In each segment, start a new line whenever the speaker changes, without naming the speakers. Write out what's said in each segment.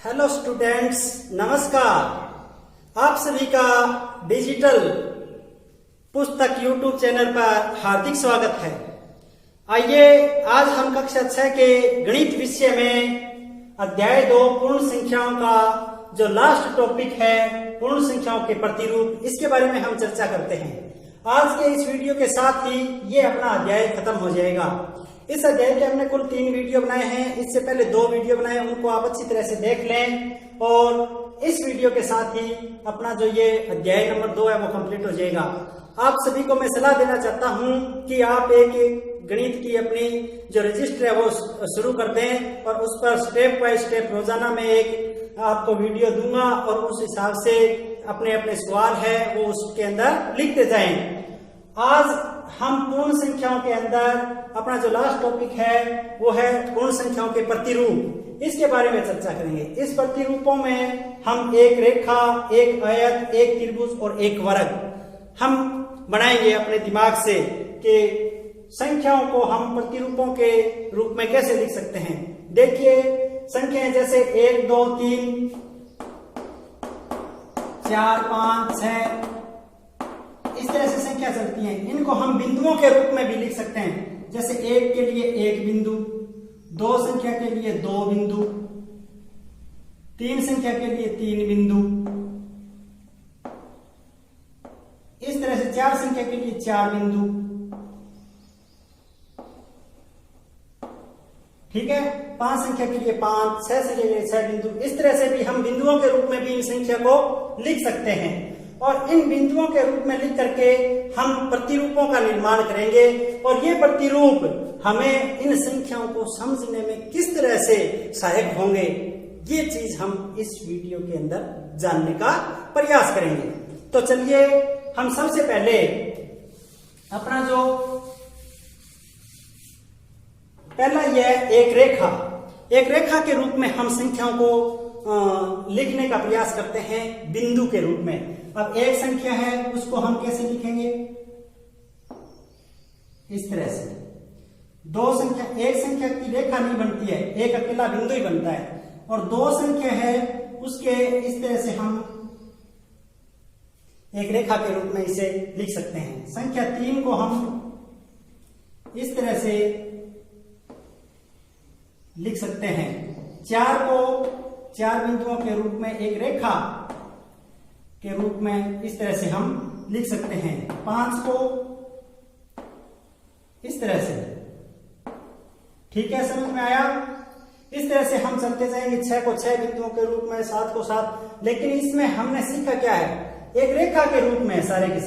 Hello students, नमस्कार। आप सभी का डिजिटल पुस्तक यूट्यूब चैनल पर हार्दिक स्वागत है। आइए आज हम कक्षा 6 के गणित विषय में अध्याय 2 पूर्ण संख्याओं का जो लास्ट टॉपिक है पूर्ण संख्याओं के प्रतिरूप, इसके बारे में हम चर्चा करते हैं। आज के इस वीडियो के साथ ही ये अपना अध्याय खत्म हो जाएगा। इस अध्याय के हमने कुल 3 वीडियो बनाए हैं। इससे पहले 2 वीडियो बनाए, उनको आप अच्छी तरह से देख लें और इस वीडियो के साथ ही अपना जो ये अध्याय नंबर 2 है वो कंप्लीट हो जाएगा। आप सभी को मैं सलाह देना चाहता हूं कि आप एक गणित की अपनी जो रजिस्टर है वो शुरू कर दें और उस पर स्टेप बाय स्टेप रोजाना में एक आपको वीडियो दूंगा और उस हिसाब से अपने अपने सवाल है वो उसके अंदर लिखते जाएं। आज हम पूर्ण संख्याओं के अंदर अपना जो लास्ट टॉपिक है वो है पूर्ण संख्याओं के प्रतिरूप। इसके बारे में चर्चा करेंगे। इस प्रतिरूपों में हम एक रेखा, एक आयत, एक त्रिभुज और एक वर्ग हम बनाएंगे अपने दिमाग से कि संख्याओं को हम प्रतिरूपों के रूप में कैसे लिख सकते हैं। देखिए संख्याएं जैसे 1, 2, 3, 4, 5, 6 इस तरह से संख्या चलती हैं। इनको हम बिंदुओं के रूप में भी लिख सकते हैं। जैसे 1 के लिए 1 बिंदु, 2 संख्या के लिए 2 बिंदु, 3 संख्या के लिए 3 बिंदु, इस तरह से 4 संख्या के लिए 4 बिंदु। ठीक है, 5 संख्या के लिए 5, 6 संख्या के लिए 6 बिंदु। इस तरह से भी हम बिंदुओं के रूप में भी इन संख्या को लिख सकते हैं और इन बिंदुओं के रूप में लिख करके हम प्रतिरूपों का निर्माण करेंगे और ये प्रतिरूप हमें इन संख्याओं को समझने में किस तरह से सहायक होंगे, ये चीज हम इस वीडियो के अंदर जानने का प्रयास करेंगे। तो चलिए हम सबसे पहले अपना जो पहला यह एक रेखा के रूप में हम संख्याओं को लिखने का प्रयास करते हैं बिंदु के रूप में। अब एक संख्या है उसको हम कैसे लिखेंगे, इस तरह से। एक संख्या की रेखा नहीं बनती है, एक अकेला बिंदु ही बनता है। और 2 संख्या है उसके इस तरह से हम एक रेखा के रूप में इसे लिख सकते हैं। संख्या 3 को हम इस तरह से लिख सकते हैं। 4 को 4 बिंदुओं के रूप में एक रेखा के रूप में इस तरह से हम लिख सकते हैं। 5 को इस तरह से। ठीक है, समझ में आया? इस तरह से हम चलते जाएंगे। 6 को 6 बिंदुओं के रूप में, 7 को 7। लेकिन इसमें हमने सीखा क्या है, एक रेखा के रूप में सारे के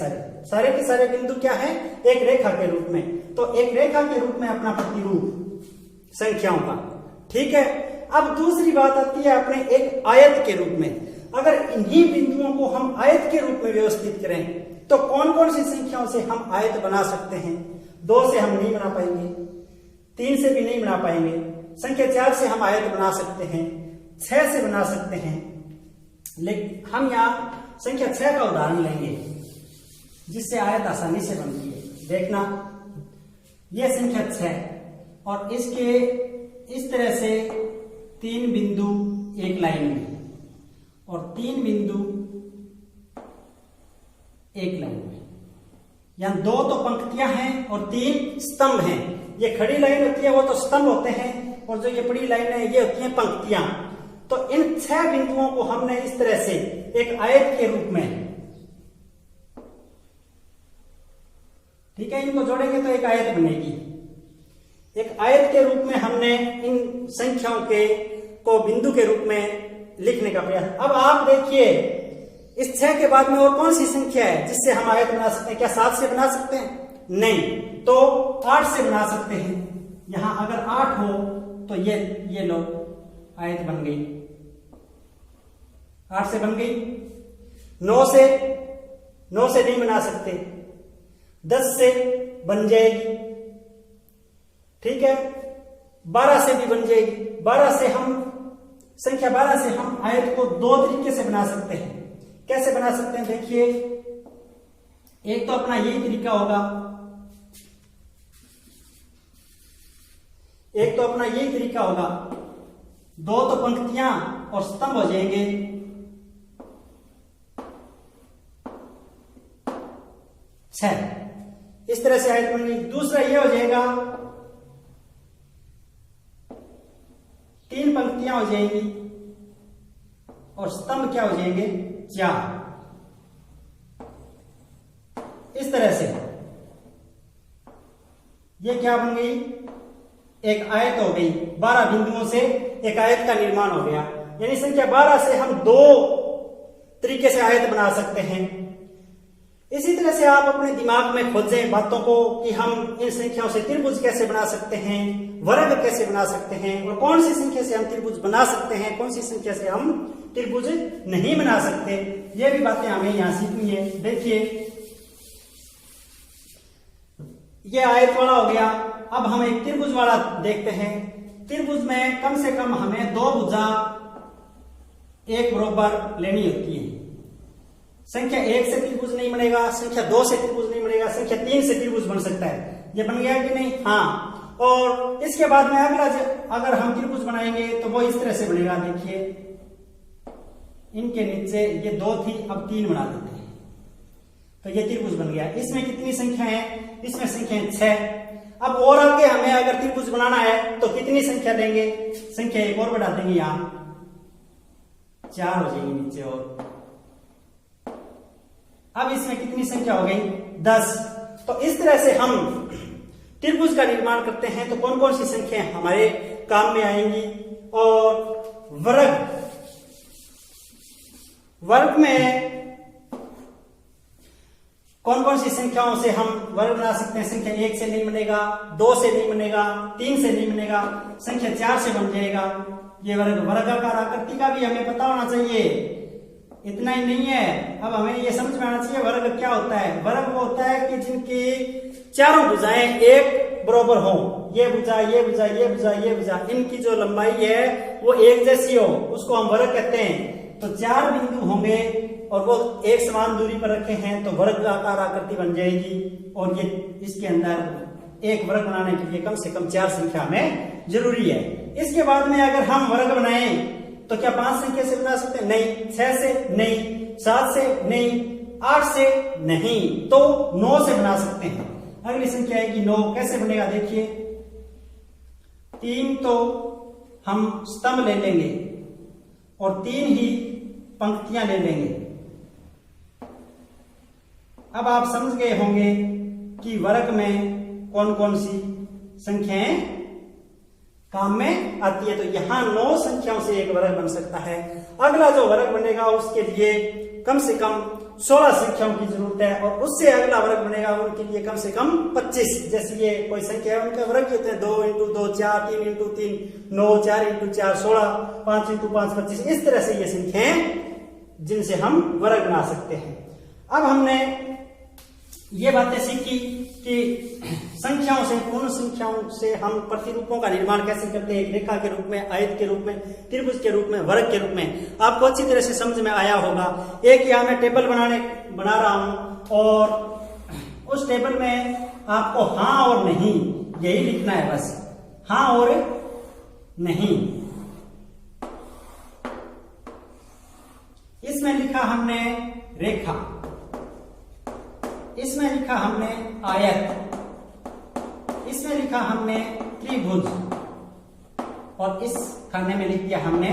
सारे बिंदु क्या है, एक रेखा के रूप में। तो एक रेखा के रूप में अपना प्रतिरूप संख्याओं का। ठीक है, अब दूसरी बात आती है अपने एक आयत के रूप में। अगर इन्हीं बिंदुओं को हम आयत के रूप में व्यवस्थित करें तो कौन कौन सी संख्याओं से हम आयत बना सकते हैं। 2 से हम नहीं बना पाएंगे, 3 से भी नहीं बना पाएंगे। संख्या 4 से हम आयत बना सकते हैं, 6 से बना सकते हैं। लेकिन हम यहाँ संख्या 6 का उदाहरण लेंगे जिससे आयत आसानी से बनती है। देखना, यह संख्या 6 और इसके इस तरह से 3 बिंदु एक लाइन में और 3 बिंदु एक लाइन में। यहां 2 तो पंक्तियां हैं और 3 स्तंभ हैं। ये खड़ी लाइन होती है वो तो स्तंभ होते हैं और जो ये बड़ी लाइन है ये होती है पंक्तियां। तो इन 6 बिंदुओं को हमने इस तरह से एक आयत के रूप में, ठीक है, इनको जोड़ेंगे तो एक आयत बनेगी। एक आयत के रूप में हमने इन संख्याओं को बिंदु के रूप में लिखने का प्रयास। अब आप देखिए इस 6 के बाद में और कौन सी संख्या है जिससे हम आयत बना सकते हैं। क्या 7 से बना सकते हैं? नहीं, तो 8 से बना सकते हैं। यहां अगर 8 हो तो ये लो आयत बन गई, 8 से बन गई। 9 से नहीं बना सकते, 10 से बन जाएगी। ठीक है, 12 से भी बन जाएगी। 12 से हम संख्या 12 से हम आयत को 2 तरीके से बना सकते हैं। कैसे बना सकते हैं देखिए, एक तो अपना यही तरीका होगा, दो तो पंक्तियां और स्तंभ हो जाएंगे, छह। इस तरह से आयत बन गई। दूसरा ये हो जाएगा, तीन पंक्तियां हो जाएंगी और स्तंभ क्या हो जाएंगे, चार। इस तरह से ये क्या बन गई, एक आयत हो गई। 12 बिंदुओं से एक आयत का निर्माण हो गया। यानी संख्या 12 से हम दो तरीके से आयत बना सकते हैं। इसी तरह से आप अपने दिमाग में खोजें बातों को कि हम इन संख्याओं से त्रिभुज कैसे बना सकते हैं, वर्ग कैसे बना सकते हैं, और कौन सी संख्या से हम त्रिभुज बना सकते हैं, कौन सी संख्या से हम त्रिभुज नहीं बना सकते। ये भी बातें हमें यहां सीखनी है। देखिए, ये आयत वाला हो गया। अब हम एक त्रिभुज वाला देखते हैं। त्रिभुज में कम से कम हमें दो भुजा एक बराबर लेनी होती है। संख्या 1 से त्रिभुज नहीं बनेगा, संख्या 2 से त्रिभुज नहीं बनेगा, संख्या 3 से त्रिभुज बन सकता है। ये बन गया कि नहीं? हाँ। और इसके बाद में अगर हम त्रिभुज बनाएंगे तो वो इस तरह से बनेगा। देखिए, इनके नीचे ये 2 थी, अब 3 बना देते हैं तो ये त्रिभुज बन गया। इसमें कितनी संख्या है? इसमें संख्या 6। अब और आगे हमें अगर त्रिभुज बनाना है तो कितनी संख्या देंगे? संख्या एक और बढ़ा देंगे, यहां 4 हो जाएंगे नीचे। और अब इसमें कितनी संख्या हो गई? 10। तो इस तरह से हम त्रिभुज का निर्माण करते हैं। तो कौन कौन सी संख्याएं हमारे काम में आएंगी? और वर्ग में कौन कौन सी संख्याओं से हम वर्ग बना सकते हैं? संख्या 1 से नहीं बनेगा, 2 से नहीं बनेगा, 3 से नहीं बनेगा, संख्या 4 से बन जाएगा ये वर्गाकार आकृति का भी हमें पता होना चाहिए। इतना ही नहीं है, अब हमें ये समझ में आना चाहिए वर्ग क्या होता है। वर्ग वो होता है कि जिनकी चारों भुजाएं एक बराबर हो। ये भुजा, ये भुजा, ये भुजा, ये भुजा, इनकी जो लंबाई है वो एक जैसी हो, उसको हम वर्ग कहते हैं। तो 4 बिंदु होंगे और वो एक समान दूरी पर रखे हैं तो वर्गाकार आकृति बन जाएगी। और ये इसके अंदर एक वर्ग बनाने के लिए कम से कम 4 संख्या हमें जरूरी है। इसके बाद में अगर हम वर्ग बनाएं तो क्या 5 संख्या से बना सकते हैं? नहीं। 6 से नहीं, 7 से नहीं, 8 से नहीं, तो 9 से बना सकते हैं। अगली संख्या आएगी 9। कैसे बनेगा? देखिए, 3 तो हम स्तंभ ले लेंगे और 3 ही पंक्तियां ले लेंगे। अब आप समझ गए होंगे कि वर्ग में कौन कौन सी संख्याएं काम में आती है। तो यहां 9 संख्याओं से एक वर्ग बन सकता है। अगला जो वर्ग बनेगा उसके लिए कम से कम 16 संख्याओं की जरूरत है, और उससे अगला वर्ग बनेगा उनके लिए कम से कम 25। जैसे ये कोई संख्या है, उनके वर्ग होते हैं 2 × 2 4, 3 × 3 9, 4 × 4 16, 5 × 5 25। इस तरह से ये संख्याएं जिनसे हम वर्ग बना सकते हैं। अब हमने ये बातें सीखी कि संख्याओं से, पूर्ण संख्याओं से हम प्रतिरूपों का निर्माण कैसे करते हैं, रेखा के रूप में, आयत के रूप में, त्रिभुज के रूप में, वर्ग के रूप में। आपको अच्छी तरह से समझ में आया होगा। एक यहाँ मैं टेबल बना रहा हूं और उस टेबल में आपको हाँ और नहीं यही लिखना है, बस हाँ और नहीं। इसमें लिखा हमने रेखा, इसमें लिखा हमने आयत, इसमें लिखा हमने त्रिभुज, और इस खाने में लिख दिया हमने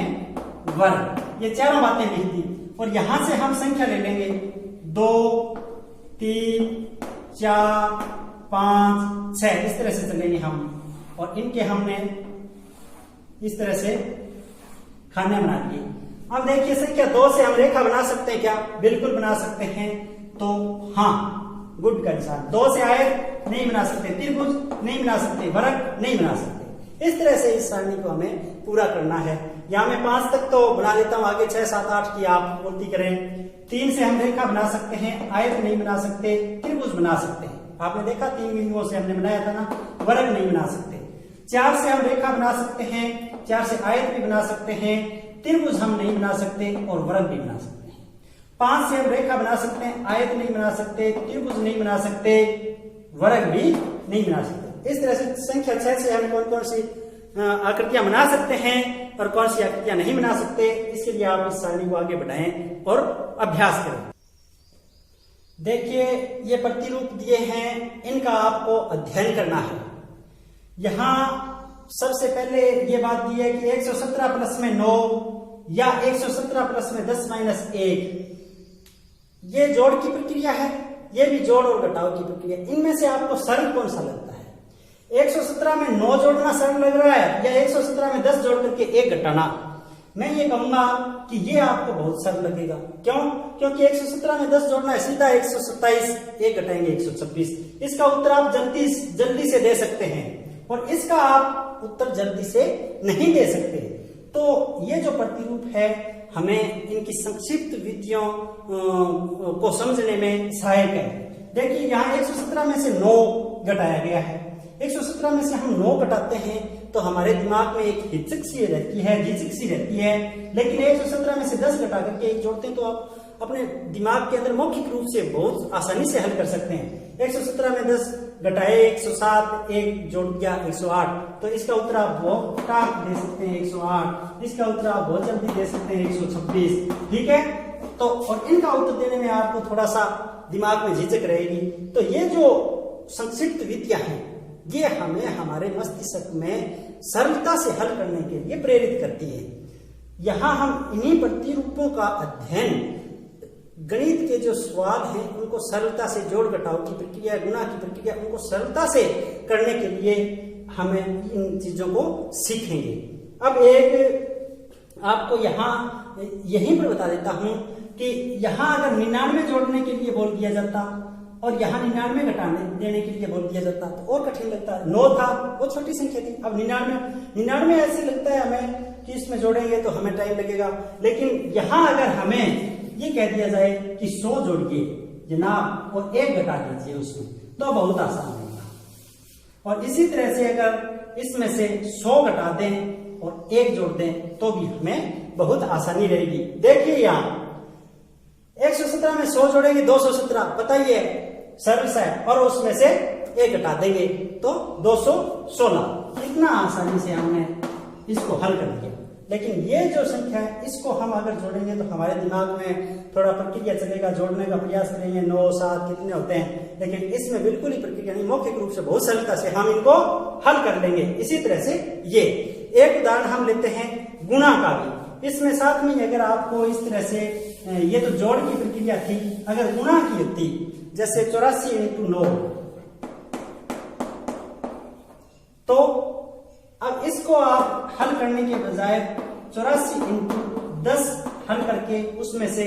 वर्ग। ये चारों बातें लिख दी। और यहां से हम संख्या ले लेंगे 2 3 4 5 6, इस तरह से चलेंगे हम। और इनके हमने इस तरह से खाने बना दिए। अब देखिए, संख्या 2 से हम रेखा बना सकते हैं क्या? बिल्कुल बना सकते हैं। तो हाँ, गुड का निशान। 2 से आयत नहीं बना सकते, त्रिभुज नहीं बना सकते, वर्ग नहीं बना सकते। इस तरह से इस सारणी को हमें पूरा करना है। यहां मैं 5 तक तो बना लेता हूं, आगे 6 7 8 की आप पूर्ति करें। 3 से हम रेखा बना सकते हैं, आयत नहीं बना सकते, त्रिभुज बना सकते हैं। आपने देखा 3 बिंदुओं से हमने बनाया था ना, वर्ग नहीं बना सकते। 4 से हम रेखा बना सकते हैं, 4 से आयत भी बना सकते हैं, त्रिभुज हम नहीं बना सकते और वर्ग भी बना सकते हैं। 5 से हम रेखा बना सकते हैं, आयत नहीं बना सकते, त्रिभुज नहीं बना सकते, वर्ग भी नहीं बना सकते। इस तरह से संख्या 6 से हम कौन कौन सी आकृतियां बना सकते हैं और कौन सी आकृतियां नहीं बना सकते, इसके लिए आप इस सारणी को आगे बढ़ाएं और अभ्यास करें। देखिए ये प्रतिरूप दिए हैं, इनका आपको अध्ययन करना है। यहाँ सबसे पहले ये बात दी है कि 117 प्लस में 9 या 117 प्लस में 10 माइनस 1, ये जोड़ की प्रक्रिया है, ये भी जोड़ और घटाव की प्रक्रिया। इनमें से आपको सरल कौन सा लगता है? 117 में 9 जोड़ना सरल लग रहा है या 117 में 10 जोड़ करके 1 घटाना? मैं ये कहूंगा कि ये आपको बहुत सरल लगेगा। क्यों? क्योंकि 117 में 10 जोड़ना है, सीधा 127, 1 घटाएंगे 126। इसका उत्तर आप जल्दी से दे सकते हैं और इसका आप उत्तर जल्दी से नहीं दे सकते। तो ये जो प्रतिरूप है हमें इनकी संक्षिप्त विधियों को समझने में सहायक है। देखिए यहाँ 117 में से 9 घटाया गया है। 117 में से हम 9 घटाते हैं तो हमारे दिमाग में एक हिचक सी रहती है, लेकिन 117 में से 10 घटा करके 1 जोड़ते हैं तो आप अपने दिमाग के अंदर मौखिक रूप से बहुत आसानी से हल कर सकते हैं। 117 में 10 घटाए 107, 1 जोड़ दिया 108, तो इसका उत्तर आप बहुत फटाक दे सकते हैं 108। इसका उत्तर आप बहुत जल्दी दे सकते हैं 126। ठीक है, तो और इनका उत्तर देने में आपको थोड़ा सा दिमाग में झिझक रहेगी। तो ये जो संक्षिप्त विधियां हैं ये हमें हमारे मस्तिष्क में सरलता से हल करने के लिए प्रेरित करती है। यहाँ हम इन्हीं प्रतिरूपों का अध्ययन, गणित के जो सवाल हैं उनको सरलता से, जोड़ घटाव की प्रक्रिया, गुणा की प्रक्रिया, उनको सरलता से करने के लिए हमें इन चीजों को सीखेंगे। अब एक आपको यहाँ यहीं पर बता देता हूं कि यहाँ अगर 99 जोड़ने के लिए बोल दिया जाता और यहाँ 99 घटाने देने के लिए बोल दिया जाता तो और कठिन लगता है। 9 था, वो छोटी संख्या थी। अब 99 ऐसे लगता है हमें कि इसमें जोड़ेंगे तो हमें टाइम लगेगा, लेकिन यहाँ अगर हमें ये कह दिया जाए कि 100 जोड़िए जनाब और 1 घटा दीजिए उसमें, तो बहुत आसान होगा। और इसी तरह से अगर इसमें से 100 घटा दें और 1 जोड़ दें तो भी हमें बहुत आसानी रहेगी। देखिए यहाँ 117 में 100 जोड़ेंगे 217, बताइए सरल सा है, और उसमें से 1 घटा देंगे तो 216। इतना आसानी से हमने इसको हल कर दिया। लेकिन ये जो संख्या है इसको हम अगर जोड़ेंगे तो हमारे दिमाग में थोड़ा प्रक्रिया चलेगा, जोड़ने का प्रयास करेंगे, 9, 7 कितने होते हैं, लेकिन इसमें बिल्कुल ही प्रक्रिया नहीं, मौखिक रूप से बहुत सरलता से हम इनको हल कर लेंगे। इसी तरह से ये एक उदाहरण हम लेते हैं गुणा का भी। इसमें साथ में अगर आपको इस तरह से, ये तो जोड़ की प्रक्रिया थी, अगर गुणा की होती जैसे 84 × 9, तो अब इसको आप हल करने के बजाय 84 × 10 हल करके उसमें से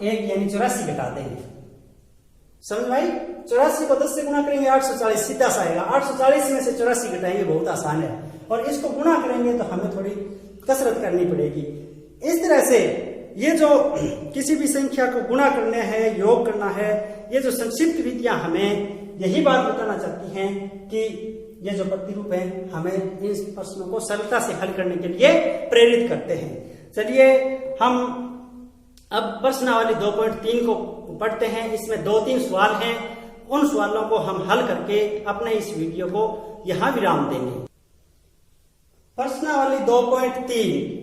1 यानी 84 घटा देंगे। समझ भाई, 84 को 10 से गुणा करेंगे 840 सीधा सा आएगा। 840 में से 84 घटाएंगे, बहुत आसान है। और इसको गुणा करेंगे तो हमें थोड़ी कसरत करनी पड़ेगी। इस तरह से ये जो किसी भी संख्या को गुणा करना है, योग करना है, ये जो संक्षिप्त विधियां हमें यही बात बताना चाहती हैं कि ये जो प्रतिरूप है हमें इन प्रश्नों को सरलता से हल करने के लिए प्रेरित करते हैं। चलिए हम अब प्रश्नावली 2.3 को पढ़ते हैं। इसमें 2-3 सवाल हैं, उन सवालों को हम हल करके अपने इस वीडियो को यहां विराम देंगे। प्रश्नावली 2.3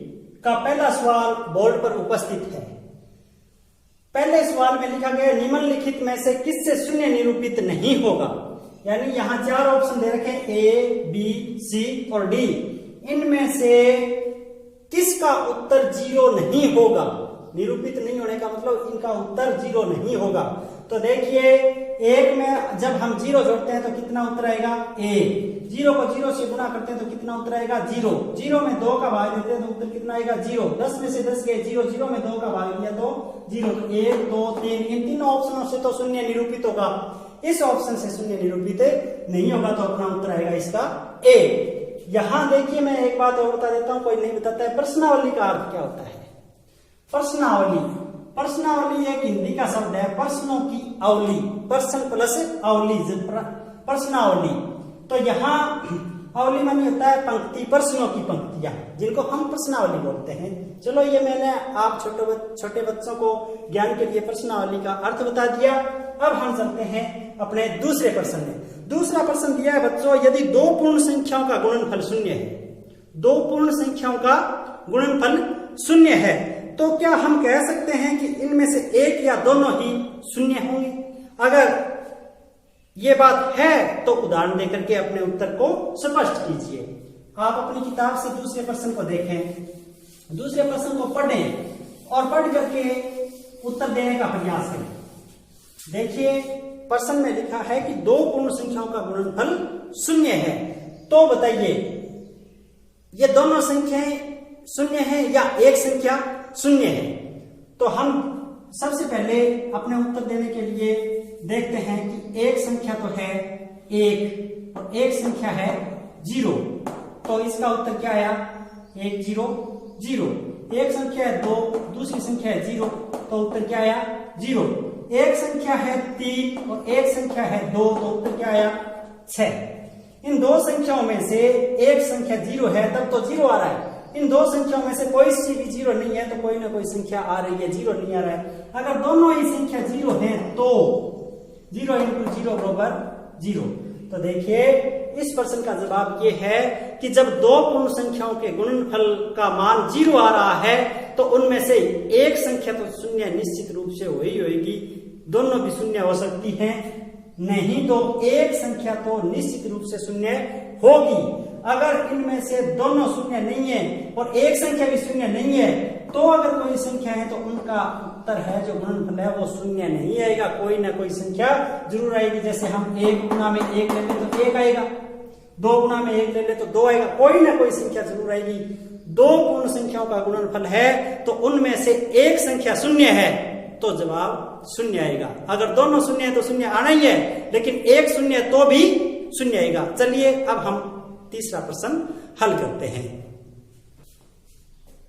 का पहला सवाल बोर्ड पर उपस्थित है। पहले सवाल में लिखा गया निम्नलिखित में से किससे शून्य निरूपित नहीं होगा। यानी यहां 4 ऑप्शन दे रखे A, B, C और D। इनमें से किसका उत्तर 0 नहीं होगा? निरूपित नहीं होने का मतलब इनका उत्तर 0 नहीं होगा। तो देखिए एक में जब हम 0 जोड़ते हैं तो कितना उत्तर आएगा? A। 0 को 0 से गुणा करते हैं तो कितना उत्तर आएगा? 0। 0 में 2 का भाग देते हैं तो उत्तर कितना आएगा? 0। 10 में से 10 गए 0, 0 में 2 का भाग दिया तो 0। तो 1, 2, 3 इन तीनों ऑप्शनों से तो शून्य निरूपित होगा। इस ऑप्शन से शून्य निरूपित नहीं होगा, तो अपना उत्तर आएगा इसका A। यहां देखिए मैं एक बात और बता देता हूं, कोई नहीं बताता है। प्रश्नावली का अर्थ क्या होता है? प्रश्नावली एक हिंदी का शब्द है, प्रश्नों की अवली, प्रश्न प्लस अवली, प्रश्नावली। तो यहाँ अवली मानी होता है पंक्ति, प्रश्नों की पंक्तियां, जिनको हम प्रश्नावली बोलते हैं। चलो ये मैंने आप छोटे बच्चों को ज्ञान के लिए प्रश्नावली का अर्थ बता दिया। अब हम चलते हैं अपने दूसरे प्रश्न में। दूसरा प्रश्न दिया है बच्चों, यदि दो पूर्ण संख्याओं का गुणनफल शून्य है, दो पूर्ण संख्याओं का गुणनफल शून्य है, तो क्या हम कह सकते हैं कि इनमें से एक या दोनों ही शून्य होंगे? अगर ये बात है तो उदाहरण देकर के अपने उत्तर को स्पष्ट कीजिए। आप अपनी किताब से दूसरे प्रश्न को देखें, दूसरे प्रश्न को पढ़ें और पढ़ करके उत्तर देने का प्रयास करें। देखिए प्रश्न में लिखा है कि दो पूर्ण संख्याओं का गुणनफल शून्य है, तो बताइए ये दोनों संख्याएं शून्य है या एक संख्या शून्य है? तो हम सबसे पहले अपने उत्तर देने के लिए देखते हैं कि एक संख्या तो है एक और एक संख्या है 0, तो इसका उत्तर क्या आया? 1 0 0। एक संख्या है 2, दूसरी संख्या है 0, तो उत्तर क्या आया? 0। एक संख्या है 3 और एक संख्या है 2, तो उत्तर क्या आया? 6। इन दो संख्याओं में से एक संख्या 0 है, तब तो 0 आ रहा है। इन दो संख्याओं में से कोई सी भी 0 नहीं है, तो कोई ना कोई संख्या आ रही है, 0 नहीं आ रहा है। अगर दोनों ही संख्या 0 है तो 0 × 0 बराबर 0। तो देखिए इस प्रश्न का जवाब ये है कि जब दो पूर्ण संख्याओं के गुणनफल का मान 0 आ रहा है तो उनमें से एक संख्या तो शून्य निश्चित रूप से हो ही होगी, दोनों भी शून्य हो सकती हैं, नहीं तो एक संख्या तो निश्चित रूप से शून्य होगी। अगर इनमें से दोनों शून्य नहीं है और एक संख्या भी शून्य नहीं है, तो अगर कोई संख्या है तो उनका उत्तर है जो गुणनफल है वो शून्य नहीं आएगा, कोई ना कोई संख्या जरूर आएगी। जैसे हम 1 गुना में 1 ले ले तो 1 आएगा, 2 गुना में 1 ले ले तो 2 आएगा, कोई ना कोई संख्या जरूर आएगी। दो पूर्ण संख्याओं का गुणनफल है तो उनमें से एक संख्या शून्य है, तो जवाब शून्य आएगा। अगर दोनों शून्य है तो शून्य आना ही है, लेकिन एक शून्य तो भी शून्य आएगा। चलिए अब हम तीसरा प्रश्न हल करते हैं।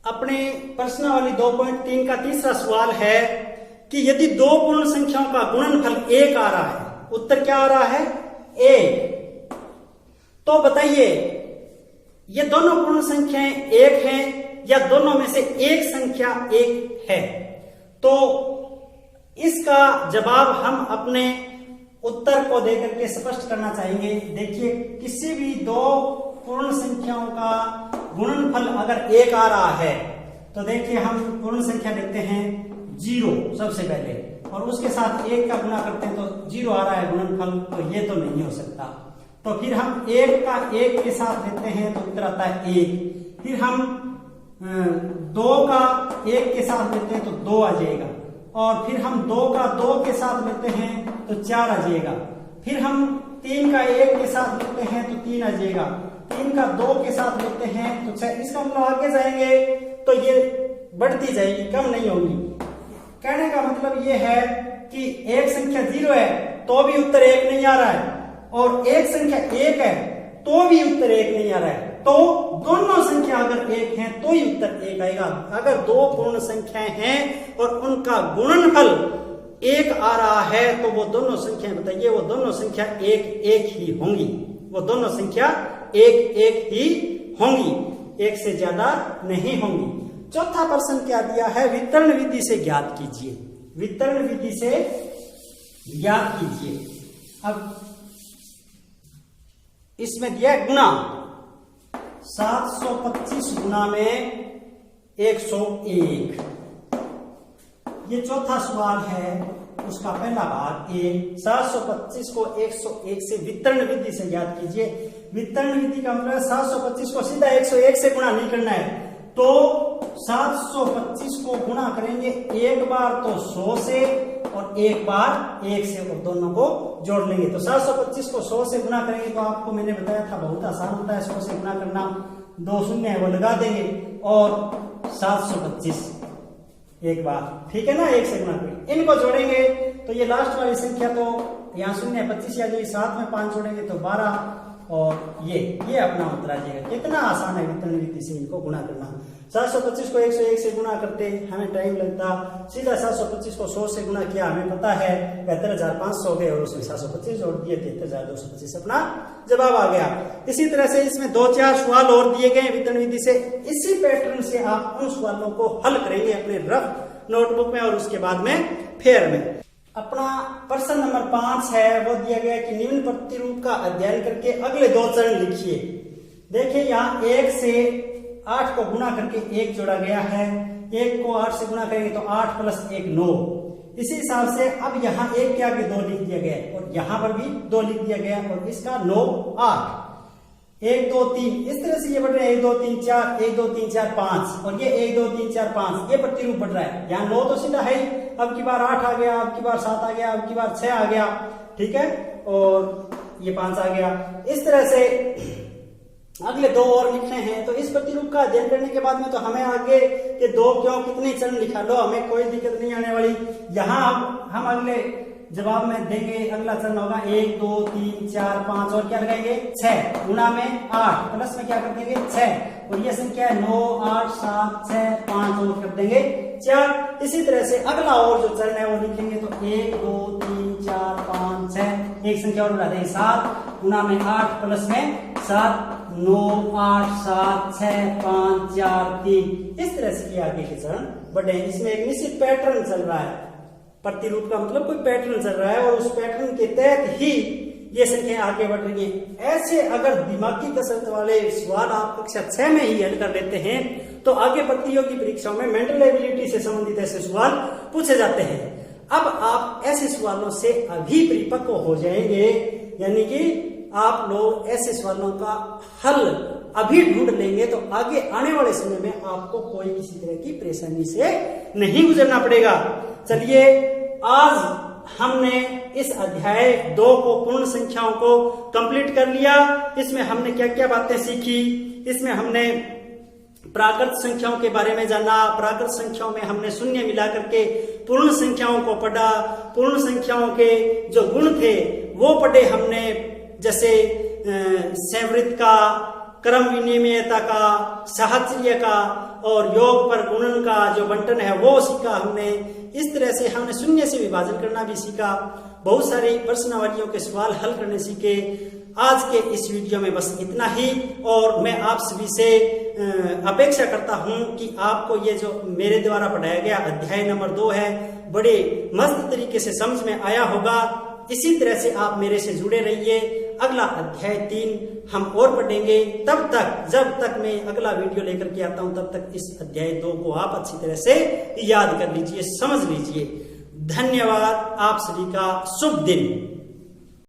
अपने प्रश्नावली 2.3 का तीसरा सवाल है कि यदि दो पूर्ण संख्याओं का गुणनफल 1 आ रहा है, उत्तर क्या आ रहा है? 1। तो बताइए ये दोनों पूर्ण संख्याएं 1 हैं या दोनों में से एक संख्या 1 है? तो इसका जवाब हम अपने उत्तर को देकर के स्पष्ट करना चाहेंगे। देखिए किसी भी दो पूर्ण संख्याओं का गुणनफल अगर 1 आ रहा है तो देखिए हम पूर्ण संख्या लिखते हैं 0 सबसे पहले, और उसके साथ 1 का गुणा करते हैं तो 0 आ रहा है गुणनफल, तो ये तो नहीं हो सकता। तो फिर हम 1 का 1 के साथ लेते हैं तो उत्तर आता है 1। फिर हम 2 का 1 के साथ लेते हैं तो 2 आ जाएगा, और फिर हम 2 का 2 के साथ लेते हैं तो 4 आ जाएगा। फिर हम 3 का 1 के साथ लेते हैं तो 3 आ जाएगा, 3 का 2 के साथ लेते हैं तो 6। इसका मतलब आगे जाएंगे तो ये बढ़ती जाएगी, कम नहीं होगी। कहने का मतलब ये है कि एक संख्या 0 है तो भी उत्तर 1 नहीं आ रहा है, और एक संख्या 1 है तो भी उत्तर 1 नहीं आ रहा है। तो दोनों संख्या अगर 1 है तो ही उत्तर 1 आएगा। अगर दो पूर्ण संख्याएं हैं और उनका गुणनफल 1 आ रहा है तो वो दोनों संख्याएं बताइए, वो दोनों संख्या 1 1 ही होंगी, वो दोनों संख्या 1 1 ही होंगी, एक से ज्यादा नहीं होंगी। चौथा प्रश्न क्या दिया है? वितरण विधि से ज्ञात कीजिए, वितरण विधि से ज्ञात कीजिए। अब इसमें दिया है गुणा, 725 गुना में 101। ये चौथा सवाल है, उसका पहला भाग ए। 725 को 101 से वितरण विधि से ज्ञात कीजिए। वितरण विधि का मतलब 725 को सीधा 101 से गुणा नहीं करना है, तो 725 को गुणा करेंगे एक बार तो 100 से और एक बार 1 से, और दोनों को जोड़ लेंगे। तो 725 को 100 से गुणा करेंगे तो आपको मैंने बताया था बहुत आसान होता है 100 से गुणा करना। 2 शून्य है वो लगा देंगे और 725 एक बार, ठीक है ना, 1 से गुणा करेंगे। इनको जोड़ेंगे तो ये लास्ट वाली संख्या तो यहाँ शून्य 25 आ जाएगी, साथ में 5 जोड़ेंगे तो 12, और ये अपना उत्तर आ जाएगा। कितना आसान है वितरण विधि से इनको गुणा करना। 725 को 101 से गुणा करते हमें टाइम लगता, सीधा 725 को 100 से गुणा किया, हमें पता है 72,500 हो गए, और उसमें 725 जोड़ दिए, 73,225 अपना जवाब आ गया। इसी तरह से इसमें 2-4 सवाल और दिए गए वितरण विधि से। इसी पैटर्न से आप उन सवालों को हल करेंगे अपने रफ नोटबुक में और उसके बाद में फेयर में। अपना प्रश्न नंबर 5 है, वो दिया गया कि निम्न प्रतिरूप का अध्ययन करके अगले 2 चरण लिखिए। देखिए यहाँ 1 से 8 को गुणा करके 1 जोड़ा गया है, 1 को 8 से गुणा करेंगे तो 8 + 1 9। इसी हिसाब से अब यहाँ 1 के आगे 2 लिख दिया गया है और यहाँ पर भी 2 लिख दिया गया और इसका 9 8 1 2 3 इस तरह से ये बढ़ रहा है 1 2 3 4 1 2 3 4 5 और ये 1 2 3 4 5 ये प्रतिरूप बढ़ रहा है। यहाँ 9 तो सीधा है ही, अब की बार 8 आ गया, अब की बार 7 आ गया, अब की बार 6 आ गया, ठीक है, और ये 5 आ गया। इस तरह से अगले 2 और लिखने हैं। तो इस प्रतिरूप का अध्ययन करने के बाद में तो हमें आगे के 2 क्यों कितने चरण लिखा लो, हमें कोई दिक्कत नहीं आने वाली। यहाँ अब हम अगले जवाब में देंगे, अगला चरण होगा 1 2 3 4 5 और क्या लगाएंगे 6 गुणा में 8 प्लस में क्या कर देंगे 6 और ये संख्या है 9 8 7 6 5 और कर देंगे 4। इसी तरह से अगला और जो चरण है वो लिखेंगे तो 1 2 3 4 5 6 एक संख्या और बढ़ा देंगे 7 गुणा में 8 प्लस में 7 9 8 7 6 5 4 3। इस तरह से आगे के चरण बढ़े। इसमें एक निश्चित पैटर्न चल रहा है, प्रतिरूप का मतलब कोई पैटर्न चल रहा है और उस पैटर्न के तहत ही ये संख्याएं आगे बढ़ रही हैं। ऐसे अगर दिमागी कसरत वाले सवाल आप कक्षा 6 में ही हल कर लेते हैं तो आगे प्रतियोगी परीक्षाओं में मेंटल एबिलिटी से संबंधित ऐसे सवाल पूछे जाते हैं। अब आप ऐसे सवालों से अभी परिपक्व हो जाएंगे, यानी कि आप लोग ऐसे सवालों का हल अभी ढूंढ लेंगे तो आगे आने वाले समय में आपको कोई किसी तरह की परेशानी से नहीं गुजरना पड़ेगा। चलिए, आज हमने इस अध्याय 2 को पूर्ण संख्याओं को कंप्लीट कर लिया। इसमें हमने क्या क्या बातें सीखी, इसमें हमने प्राकृत संख्याओं के बारे में जाना, प्राकृत संख्याओं में हमने शून्य मिला करके पूर्ण संख्याओं को पढ़ा, पूर्ण संख्याओं के जो गुण थे वो पढ़े हमने, जैसे संवृत्त का, क्रम विनिमयता का, साहचर्य का और योग पर गुणन का जो बंटन है वो सीखा हमने। इस तरह से हमने शून्य से विभाजन करना भी सीखा, बहुत सारी प्रश्नावलियों के सवाल हल करने सीखे। आज के इस वीडियो में बस इतना ही और मैं आप सभी से अपेक्षा करता हूं कि आपको ये जो मेरे द्वारा पढ़ाया गया अध्याय नंबर 2 है बड़े मस्त तरीके से समझ में आया होगा। इसी तरह से आप मेरे से जुड़े रहिए। अगला अध्याय 3 हम और पढ़ेंगे। तब तक, जब तक मैं अगला वीडियो लेकर के आता हूं, तब तक इस अध्याय 2 को आप अच्छी तरह से याद कर लीजिए, समझ लीजिए। धन्यवाद। आप सभी का शुभ दिन।